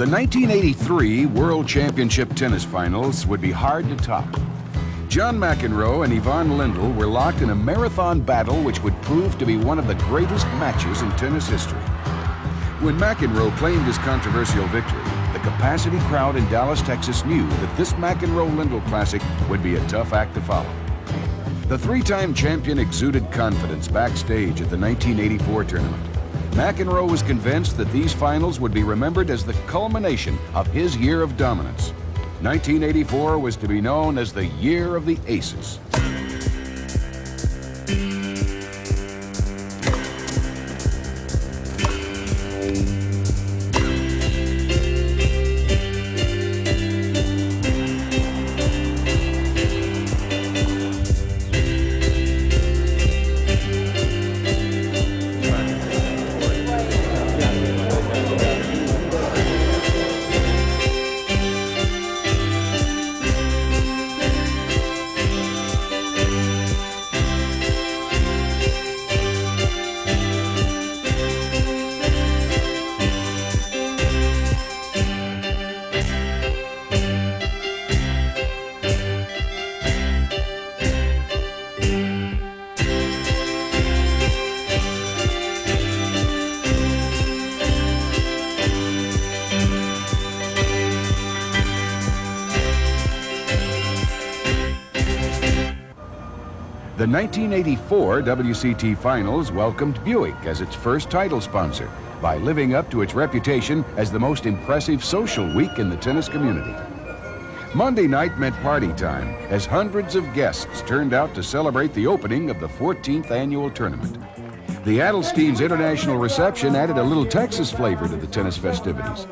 The 1983 World Championship Tennis Finals would be hard to top. John McEnroe and Yvonne Lindell were locked in a marathon battle which would prove to be one of the greatest matches in tennis history. When McEnroe claimed his controversial victory, the capacity crowd in Dallas, Texas knew that this McEnroe-Lindell Classic would be a tough act to follow. The three-time champion exuded confidence backstage at the 1984 tournament. McEnroe was convinced that these finals would be remembered as the culmination of his year of dominance. 1984 was to be known as the Year of the Aces. The 1984 WCT Finals welcomed Buick as its first title sponsor by living up to its reputation as the most impressive social week in the tennis community. Monday night meant party time as hundreds of guests turned out to celebrate the opening of the 14th annual tournament. The Adelstein's international reception added a little Texas flavor to the tennis festivities.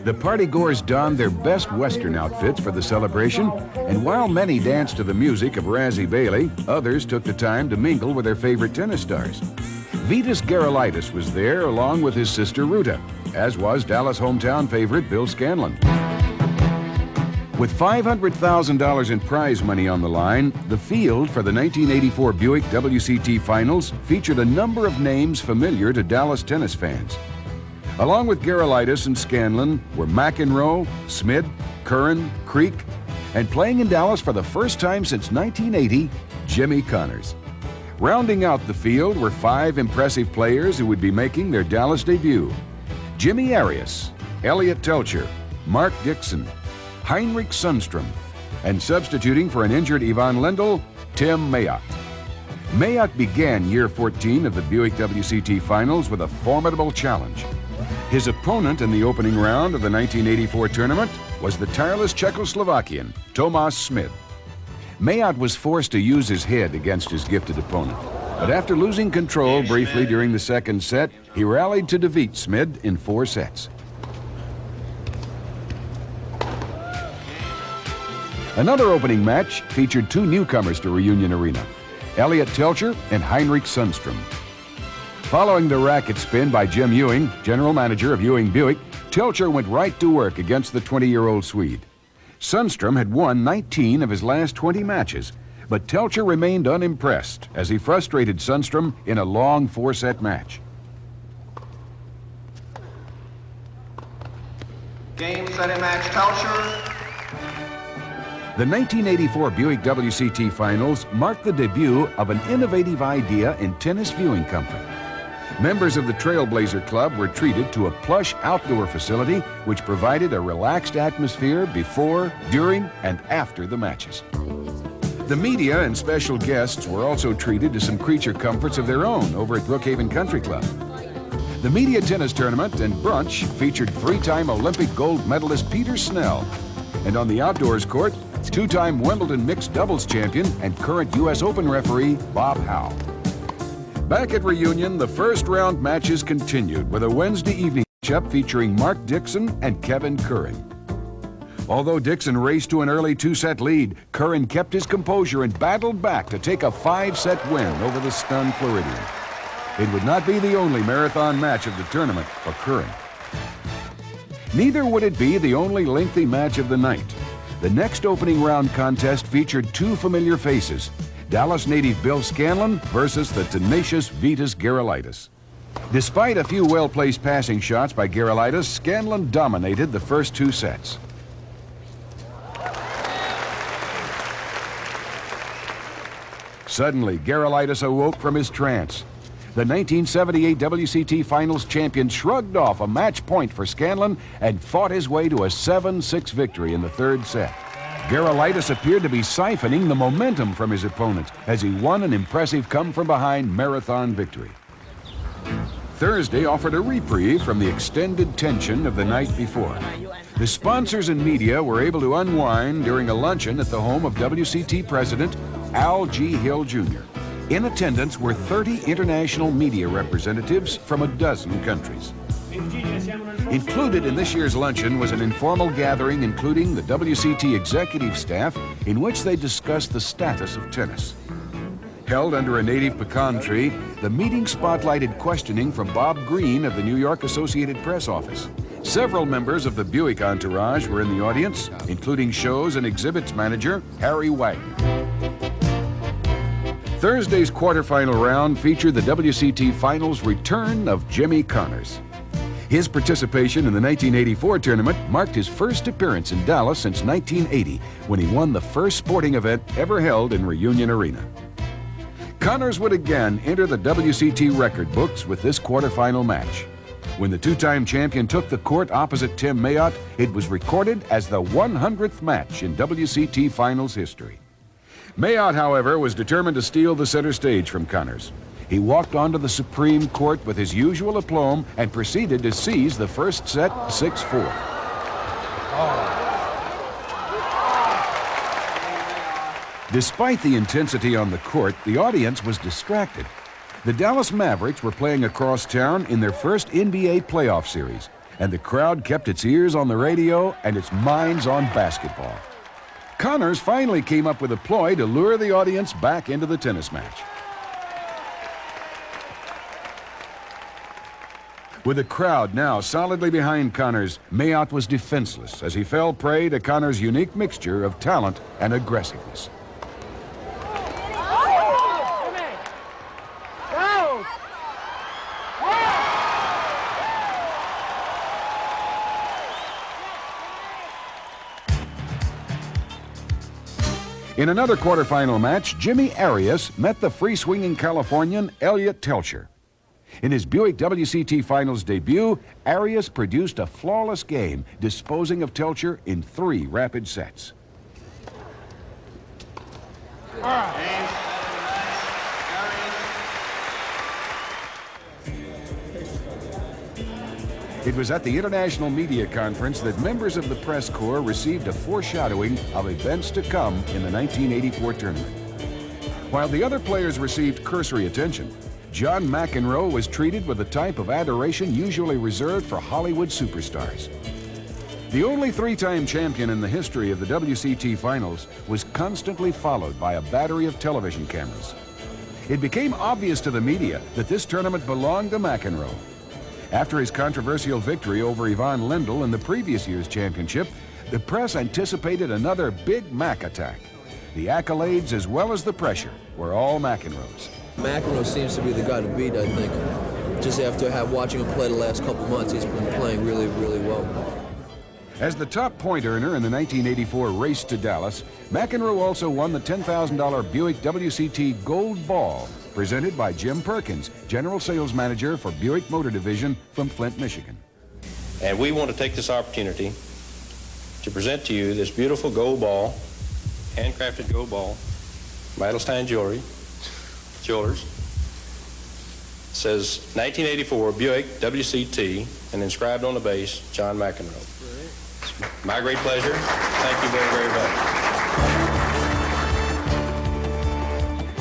The partygoers donned their best Western outfits for the celebration, and while many danced to the music of Razzie Bailey, others took the time to mingle with their favorite tennis stars. Vitas Gerulaitis was there along with his sister Ruta, as was Dallas hometown favorite Bill Scanlon. With $500,000 in prize money on the line, the field for the 1984 Buick WCT Finals featured a number of names familiar to Dallas tennis fans. Along with Gerulaitis and Scanlon were McEnroe, Smid, Curran, Creek, and playing in Dallas for the first time since 1980, Jimmy Connors. Rounding out the field were five impressive players who would be making their Dallas debut: Jimmy Arias, Elliot Telcher, Mark Dixon, Heinrich Sundstrom, and substituting for an injured Yvonne Lindell, Tim Mayock. Mayock began year 14 of the Buick WCT Finals with a formidable challenge. His opponent in the opening round of the 1984 tournament was the tireless Czechoslovakian, Tomas Smid. Mayock was forced to use his head against his gifted opponent, but after losing control briefly during the second set, he rallied to defeat Smid in 4 sets. Another opening match featured two newcomers to Reunion Arena, Elliot Telcher and Heinrich Sundstrom. Following the racket spin by Jim Ewing, general manager of Ewing Buick, Telcher went right to work against the 20-year-old Swede. Sundstrom had won 19 of his last 20 matches, but Telcher remained unimpressed as he frustrated Sundstrom in a long 4-set match. Game, set, and match, Telcher. The 1984 Buick WCT Finals marked the debut of an innovative idea in tennis viewing comfort. Members of the Trailblazer Club were treated to a plush outdoor facility which provided a relaxed atmosphere before, during, and after the matches. The media and special guests were also treated to some creature comforts of their own over at Brookhaven Country Club. The media tennis tournament and brunch featured 3-time Olympic gold medalist Peter Snell, and on the outdoors court, 2-time Wimbledon mixed doubles champion and current U.S. Open referee Bob Howe. Back at Reunion, the first round matches continued with a Wednesday evening matchup featuring Mark Dixon and Kevin Curran. Although Dixon raced to an early 2-set lead, Curran kept his composure and battled back to take a 5-set win over the stunned Floridian. It would not be the only marathon match of the tournament for Curran. Neither would it be the only lengthy match of the night. The next opening round contest featured two familiar faces, Dallas native Bill Scanlon versus the tenacious Vitas Gerulaitis. Despite a few well-placed passing shots by Gerulaitis, Scanlon dominated the first two sets. Suddenly, Gerulaitis awoke from his trance. The 1978 WCT Finals champion shrugged off a match point for Scanlon and fought his way to a 7-6 victory in the third set. Gerulaitis appeared to be siphoning the momentum from his opponent as he won an impressive come-from-behind marathon victory. Thursday offered a reprieve from the extended tension of the night before. The sponsors and media were able to unwind during a luncheon at the home of WCT President Al G. Hill Jr. In attendance were 30 international media representatives from a dozen countries. Included in this year's luncheon was an informal gathering including the WCT executive staff in which they discussed the status of tennis. Held under a native pecan tree, the meeting spotlighted questioning from Bob Green of the New York Associated Press office. Several members of the Buick entourage were in the audience, including shows and exhibits manager Harry Wagner. Thursday's quarterfinal round featured the WCT Finals return of Jimmy Connors. His participation in the 1984 tournament marked his first appearance in Dallas since 1980, when he won the first sporting event ever held in Reunion Arena. Connors would again enter the WCT record books with this quarterfinal match. When the two-time champion took the court opposite Tim Mayotte, it was recorded as the 100th match in WCT Finals history. Mayotte, however, was determined to steal the center stage from Connors. He walked onto the Supreme Court with his usual aplomb and proceeded to seize the first set 6-4. Despite the intensity on the court, the audience was distracted. The Dallas Mavericks were playing across town in their first NBA playoff series, and the crowd kept its ears on the radio and its minds on basketball. Connors finally came up with a ploy to lure the audience back into the tennis match. With the crowd now solidly behind Connors, Mayotte was defenseless as he fell prey to Connors' unique mixture of talent and aggressiveness. In another quarterfinal match, Jimmy Arias met the free-swinging Californian Elliott Telcher. In his Buick WCT Finals debut, Arias produced a flawless game, disposing of Telcher in 3 rapid sets. It was at the International Media Conference that members of the press corps received a foreshadowing of events to come in the 1984 tournament. While the other players received cursory attention, John McEnroe was treated with the type of adoration usually reserved for Hollywood superstars. The only 3-time champion in the history of the WCT Finals was constantly followed by a battery of television cameras. It became obvious to the media that this tournament belonged to McEnroe. After his controversial victory over Ivan Lendl in the previous year's championship, the press anticipated another Big Mac attack. The accolades as well as the pressure were all McEnroe's. McEnroe seems to be the guy to beat, I think. Just after watching him play the last couple months, he's been playing really, really well. As the top point earner in the 1984 race to Dallas, McEnroe also won the $10,000 Buick WCT Gold Ball, presented by Jim Perkins, General Sales Manager for Buick Motor Division from Flint, Michigan. And we want to take this opportunity to present to you this beautiful gold ball, handcrafted gold ball, Mandelstein Jewelers. It says 1984 Buick WCT and inscribed on the base, John McEnroe. It's my great pleasure. Thank you very, very much.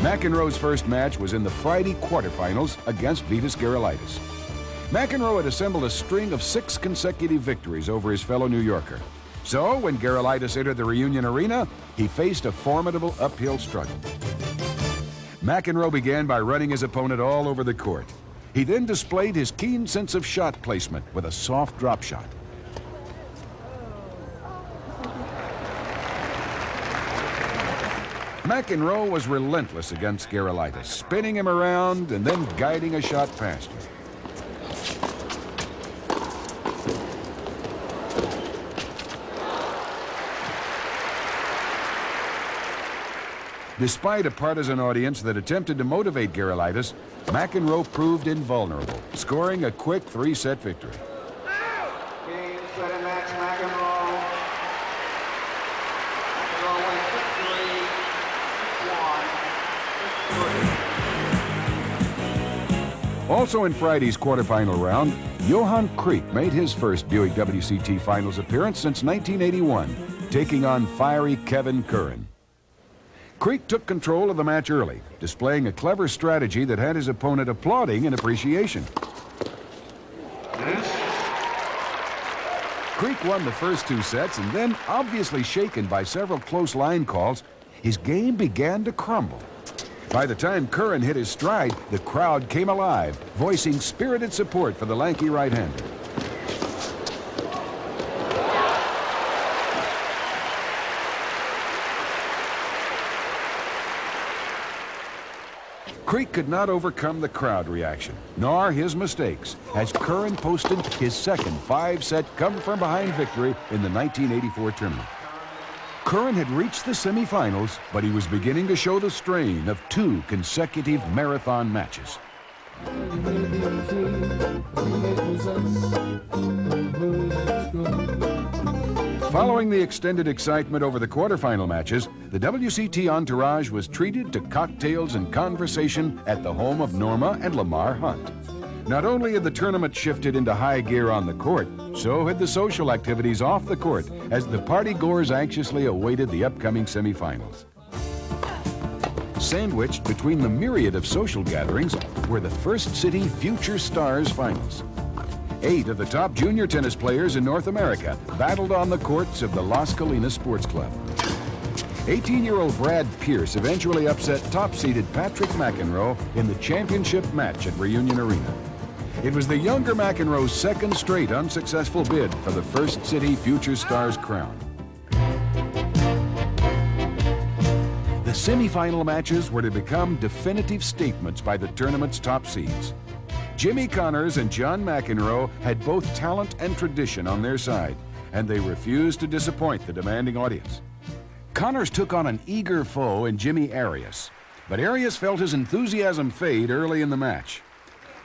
McEnroe's first match was in the Friday quarterfinals against Vitas Gerulaitis. McEnroe had assembled a string of 6 consecutive victories over his fellow New Yorker. So when Gerulaitis entered the Reunion Arena, he faced a formidable uphill struggle. McEnroe began by running his opponent all over the court. He then displayed his keen sense of shot placement with a soft drop shot. McEnroe was relentless against Gerulaitis, spinning him around and then guiding a shot past him. Despite a partisan audience that attempted to motivate Gerulaitis, McEnroe proved invulnerable, scoring a quick 3-set victory. Game, set, and match, McEnroe. McEnroe wins 6-3, 6-1, 6-3. Also in Friday's quarterfinal round, Johan Kriek made his first Buick WCT Finals appearance since 1981, taking on fiery Kevin Curran. Kriek took control of the match early, displaying a clever strategy that had his opponent applauding in appreciation. Kriek won the first 2 sets, and then, obviously shaken by several close line calls, his game began to crumble. By the time Curran hit his stride, the crowd came alive, voicing spirited support for the lanky right-hander. Kriek could not overcome the crowd reaction, nor his mistakes, as Curran posted his second 5-set come-from-behind victory in the 1984 tournament. Curran had reached the semifinals, but he was beginning to show the strain of 2 consecutive marathon matches. Following the extended excitement over the quarterfinal matches, the WCT entourage was treated to cocktails and conversation at the home of Norma and Lamar Hunt. Not only had the tournament shifted into high gear on the court, so had the social activities off the court as the party-goers anxiously awaited the upcoming semifinals. Sandwiched between the myriad of social gatherings were the First City Future Stars Finals. 8 of the top junior tennis players in North America battled on the courts of the Las Colinas Sports Club. 18-year-old Brad Pierce eventually upset top-seeded Patrick McEnroe in the championship match at Reunion Arena. It was the younger McEnroe's second straight unsuccessful bid for the First City Future Stars crown. The semifinal matches were to become definitive statements by the tournament's top seeds. Jimmy Connors and John McEnroe had both talent and tradition on their side, and they refused to disappoint the demanding audience. Connors took on an eager foe in Jimmy Arias, but Arias felt his enthusiasm fade early in the match.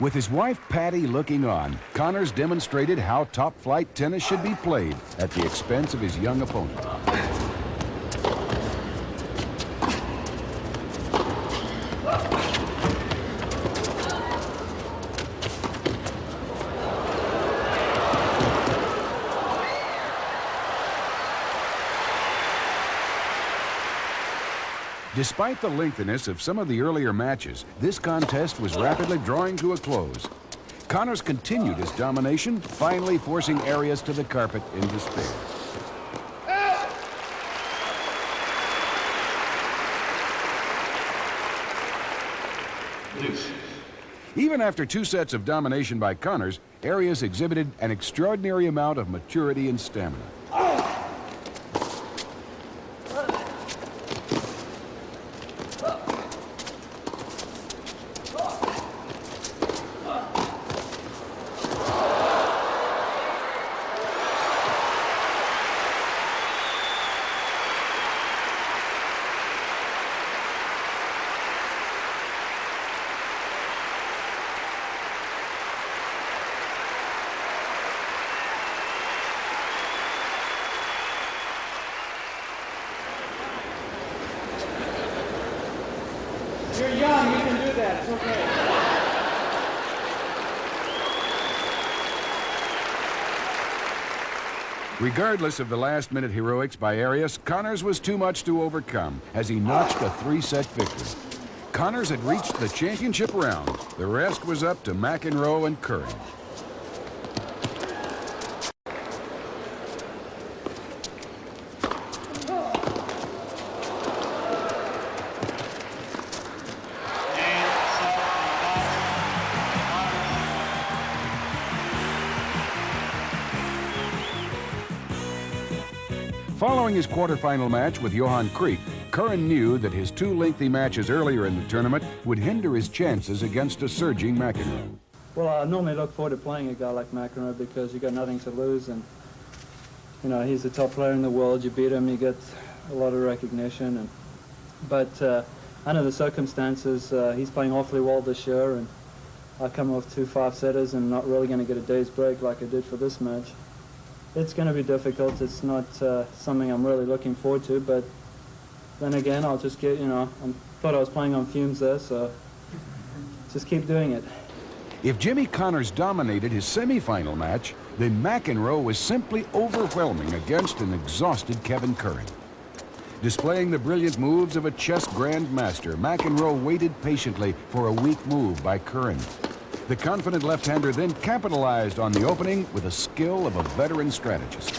With his wife Patty looking on, Connors demonstrated how top-flight tennis should be played at the expense of his young opponent. Despite the lengthiness of some of the earlier matches, this contest was rapidly drawing to a close. Connors continued his domination, finally forcing Arias to the carpet in despair. Even after 2 sets of domination by Connors, Arias exhibited an extraordinary amount of maturity and stamina. You're young, you can do that, it's okay. Regardless of the last-minute heroics by Arias, Connors was too much to overcome as he notched a 3-set victory. Connors had reached the championship round. The rest was up to McEnroe and Curran. Following his quarterfinal match with Johan Kriek, Curran knew that his 2 lengthy matches earlier in the tournament would hinder his chances against a surging McEnroe. Well, I normally look forward to playing a guy like McEnroe because you got nothing to lose, and you know he's the top player in the world. You beat him, you get a lot of recognition, and But under the circumstances, he's playing awfully well this year, and I come off 2 5-setters and not really going to get a day's break like I did for this match. It's going to be difficult. It's not something I'm really looking forward to, but then again, I'll just get, I thought I was playing on fumes there, so just keep doing it. If Jimmy Connors dominated his semifinal match, then McEnroe was simply overwhelming against an exhausted Kevin Curran. Displaying the brilliant moves of a chess grandmaster, McEnroe waited patiently for a weak move by Curran. The confident left-hander then capitalized on the opening with the skill of a veteran strategist.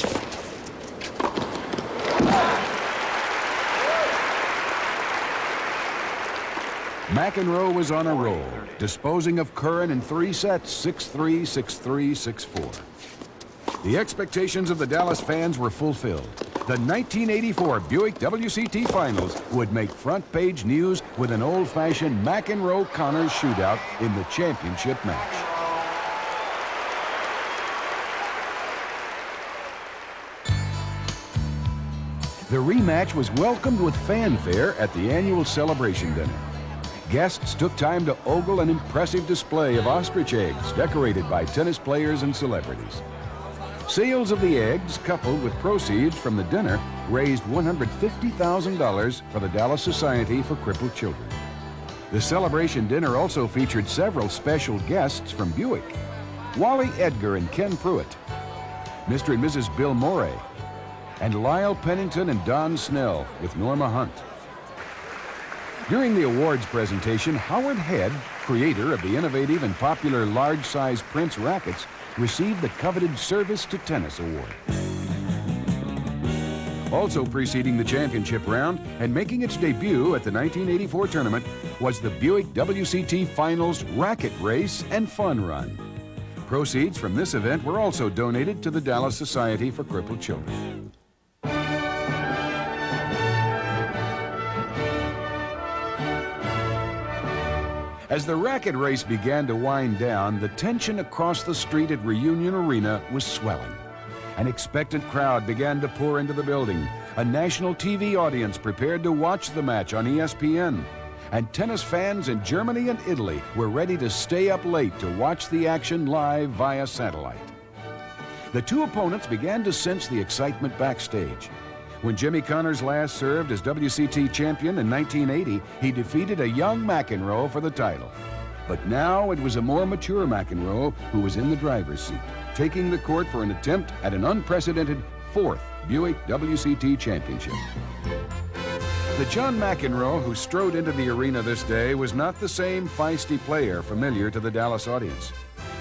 McEnroe was on a roll, disposing of Curran in 3 sets, 6-3, 6-3, 6-4. The expectations of the Dallas fans were fulfilled. The 1984 Buick WCT Finals would make front-page news with an old-fashioned McEnroe-Connors shootout in the championship match. The rematch was welcomed with fanfare at the annual celebration dinner. Guests took time to ogle an impressive display of ostrich eggs decorated by tennis players and celebrities. Sales of the eggs, coupled with proceeds from the dinner, raised $150,000 for the Dallas Society for Crippled Children. The celebration dinner also featured several special guests from Buick: Wally Edgar and Ken Pruitt, Mr. and Mrs. Bill Morey, and Lyle Pennington and Don Snell with Norma Hunt. During the awards presentation, Howard Head, creator of the innovative and popular large-size Prince rackets, received the coveted Service to Tennis Award. Also preceding the championship round and making its debut at the 1984 tournament was the Buick WCT Finals Racket Race and Fun Run. Proceeds from this event were also donated to the Dallas Society for Crippled Children. As the racket race began to wind down, the tension across the street at Reunion Arena was swelling. An expectant crowd began to pour into the building. A national TV audience prepared to watch the match on ESPN. And tennis fans in Germany and Italy were ready to stay up late to watch the action live via satellite. The two opponents began to sense the excitement backstage. When Jimmy Connors last served as WCT champion in 1980, he defeated a young McEnroe for the title. But now it was a more mature McEnroe who was in the driver's seat, taking the court for an attempt at an unprecedented 4th Buick WCT championship. The John McEnroe who strode into the arena this day was not the same feisty player familiar to the Dallas audience.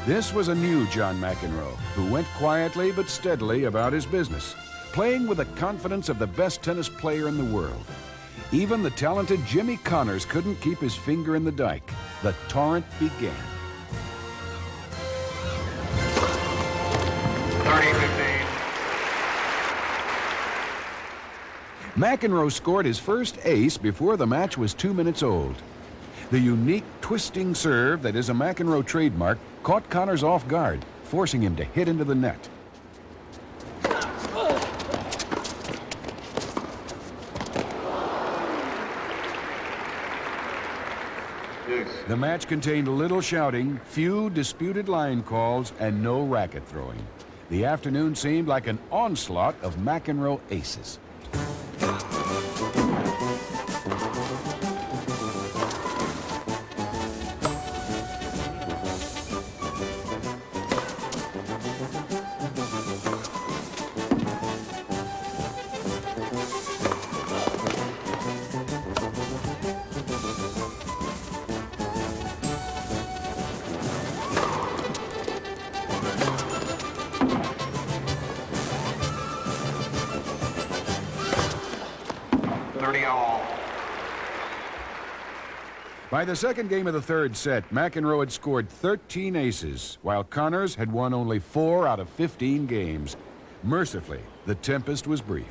This was a new John McEnroe who went quietly but steadily about his business, playing with the confidence of the best tennis player in the world. Even the talented Jimmy Connors couldn't keep his finger in the dike. The torrent began. 30-15. McEnroe scored his first ace before the match was 2 minutes old. The unique twisting serve that is a McEnroe trademark caught Connors off guard, forcing him to hit into the net. The match contained little shouting, few disputed line calls, and no racket throwing. The afternoon seemed like an onslaught of McEnroe aces. By the second game of the third set, McEnroe had scored 13 aces, while Connors had won only 4 out of 15 games. Mercifully, the tempest was brief.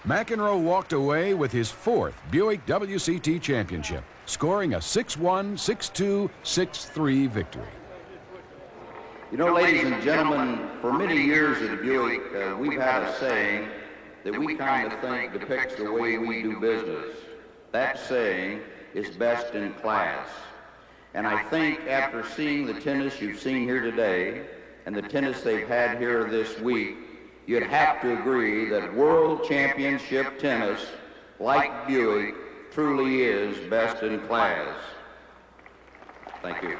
McEnroe walked away with his 4th Buick WCT championship, scoring a 6-1, 6-2, 6-3 victory. You know, ladies and gentlemen, for many years at Buick, we've had a saying that we kind of think depicts the way we do business. That saying is best in class. And I think after seeing the tennis you've seen here today and the tennis they've had here this week, you'd have to agree that world championship tennis, like Buick, truly is best in class. Thank you.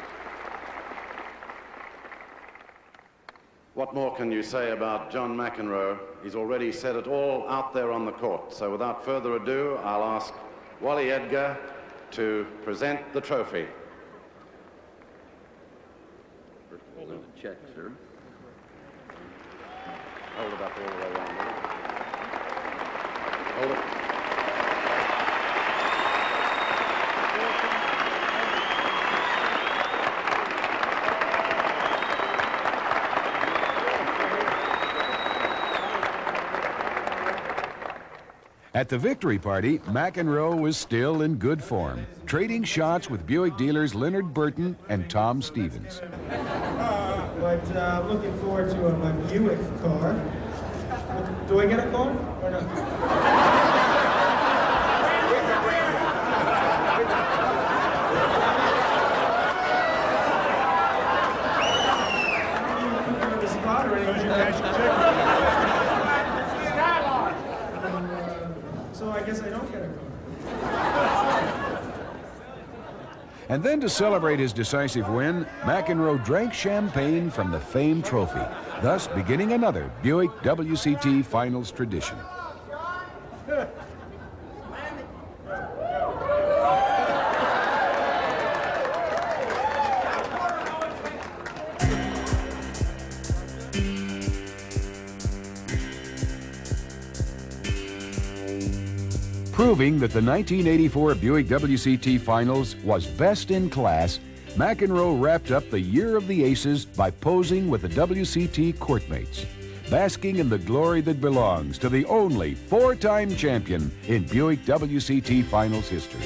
What more can you say about John McEnroe? He's already said it all out there on the court. So without further ado, I'll ask Wally Edgar to present the trophy. Check, sir. Hold it up all the way around. Hold it. At the victory party, McEnroe was still in good form, trading shots with Buick dealers Leonard Burton and Tom Stevens. But looking forward to my Buick car. Do I get a car or no? On the spot or anything? So I guess I don't get a car. And then to celebrate his decisive win, McEnroe drank champagne from the famed trophy, thus beginning another Buick WCT Finals tradition. Proving that the 1984 Buick WCT Finals was best in class, McEnroe wrapped up the Year of the Aces by posing with the WCT courtmates, basking in the glory that belongs to the only 4-time champion in Buick WCT Finals history.